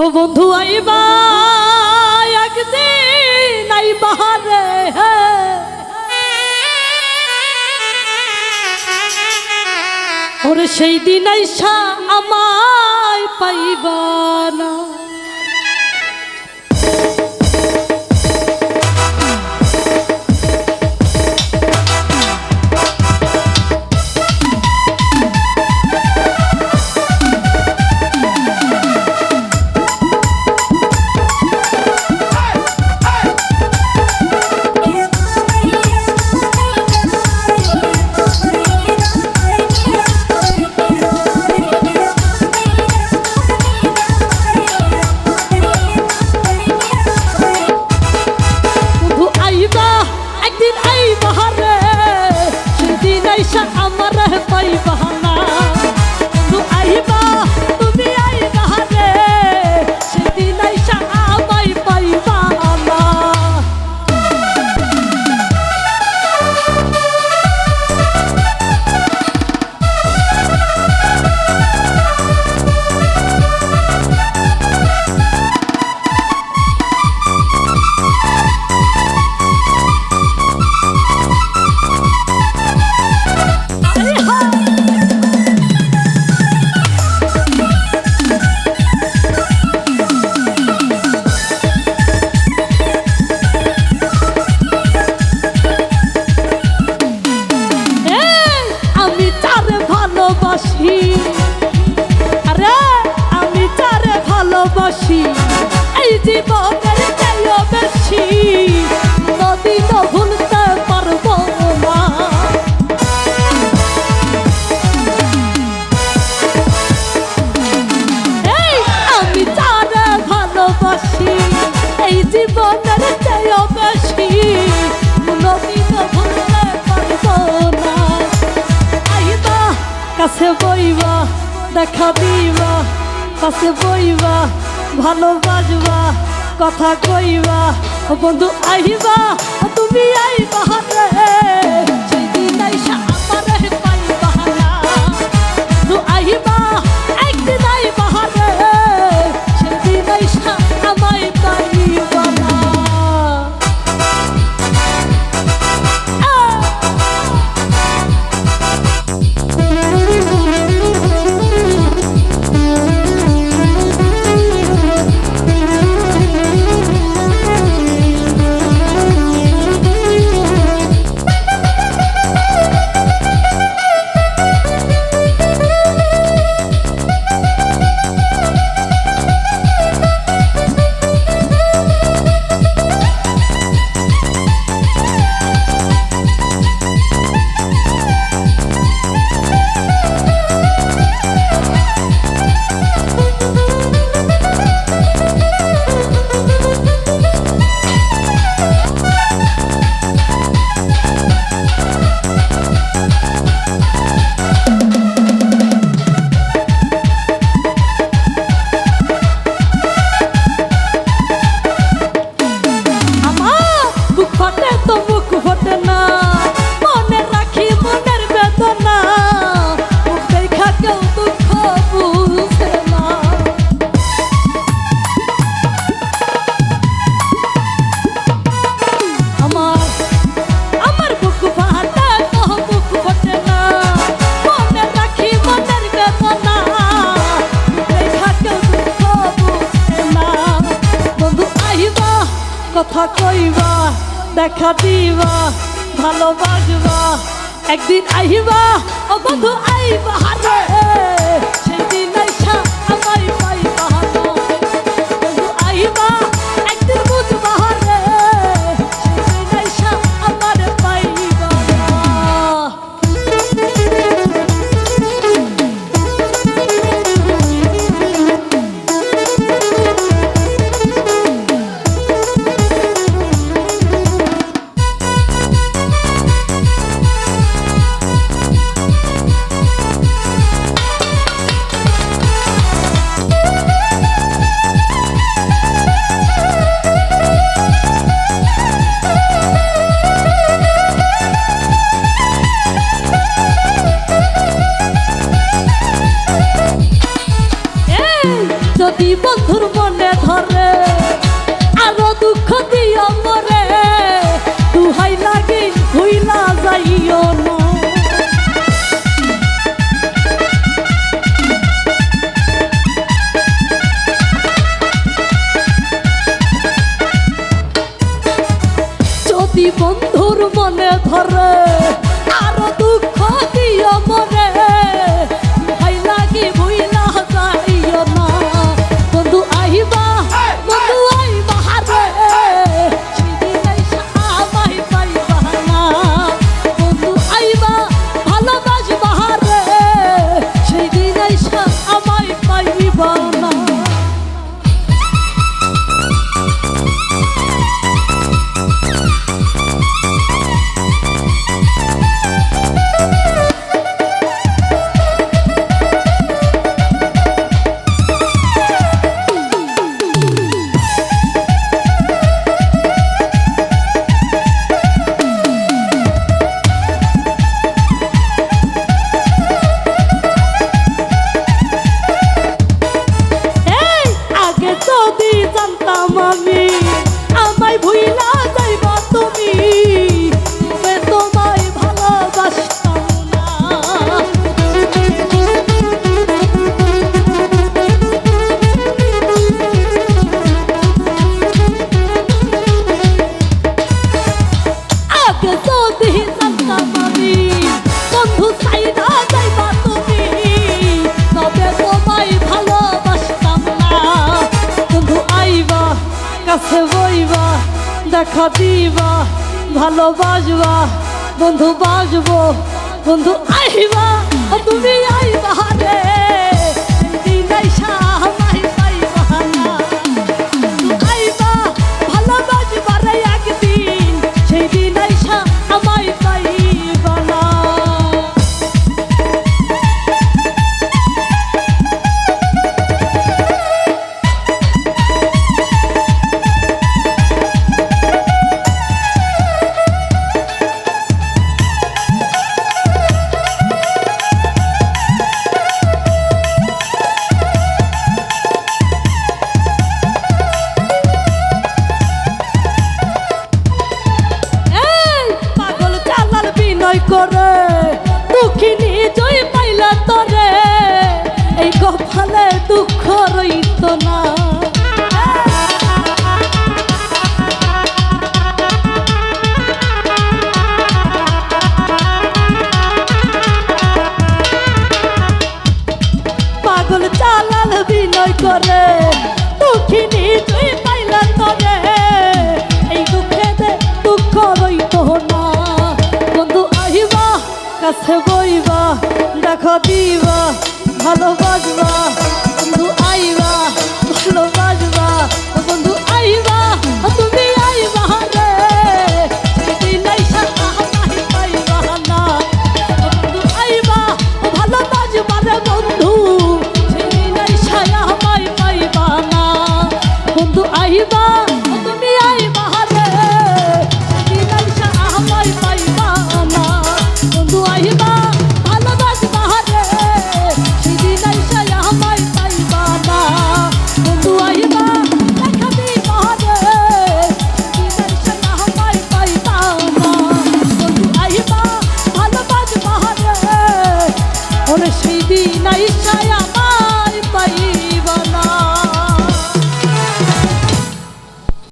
ও বন্ধু আইবা একদিন আইবা রে ওরে সেই দিন আইসা আমায় পাইবা না। আরে আমি তারে ভালোবাসি এই জীবনের চেয়েও বেশি কোনদিনও ভুলতে পারবো না। এই আমি তারে ভালোবাসি এই জীবনের চেয়েও বেশি কোনদিনও ভুলতে পারবো না। আইবা কাছে বইবা দেখা দিবা কাছে বইবা ভালোবাসবা কথা কইবা ও বন্ধু আইবা তুমি আইবা রে সেই দিন আইসা আমারে পাইবা না। বন্ধু আইবা একদিন আইবা রে সেই দিন আইসা আমায় পাইবা না। কথা কইবা দেখা দিবা ভালোবাসবা একদিন আইবা ও বন্ধু আইবা রে সেই দিন আইসা আমায় পাইবা না। বন্ধু আইবা একদিন বুঝবা রে সেই দিন আইসা আমারে পাইবা না। যদি বন্ধুর মন ধরে আরো দুঃখ দিও মরে দুহাই লাগে হইলা যাইও না যদি বন্ধুর মনে ধরে আরো দুঃখ দিও মরে ভাই লাগি ভুইলা যাইও না বন্ধু আইবা হারে সেদিন আইসা আমায় পাইবা না বন্ধু আইবা ভালোবাসবা হারে সেদিন আইসা আমায় পাইবা না যদি জানতাম আমি আমায় ভুইলা যাইবা তুমি তোমায় ভালোবাসতাম না আগে যদি জানতাম আমি বন্ধু চাইনা যাইবা তুমি তবে তোমায় ভালোবাসতাম না বন্ধু আইবা কাছে বইবা দেখা দিবা ভালোবাসবা বন্ধু বাসবো বন্ধু আইবা তুমি আইবা রে দিন আইসা আমায় পাইবা না বন্ধু আইবা ভালোবাসবা রে একদিন সেই দিন আইসা আমায় পাইবা না করে দুঃখিনী জয় পাইলা তরে এই কপালে দুঃখ রইত না পাগল চালাল বিনয় করে দুঃখিনী জয় পাইলা তরে এই দুঃখে দুঃখ রইত না বন্ধু আইবা কাছে বইবা দেখা দিবা ভালোবাসবা বন্ধু আইবা ভালোবাসবা বন্ধু আইবা তুমি আইবা রে সেদিন আইসা আমায় পাইবা না বন্ধু আইবা ভালোবাসবা রে বন্ধু সেদিন আইসা আমায় পাইবা না বন্ধু আইবা তুমি আইবা রে সেদিন আইসা আমায় পাইবা না বন্ধু আইবা ভালোবাসবা রে সেদিন আইসা আমায় পাইবা না বন্ধু আইবা দেখা দিবা রে সেদিন আইসা আমায় পাইবা না বন্ধু আইবা ভালোবাসবা রে ওরে সেদিন আইসা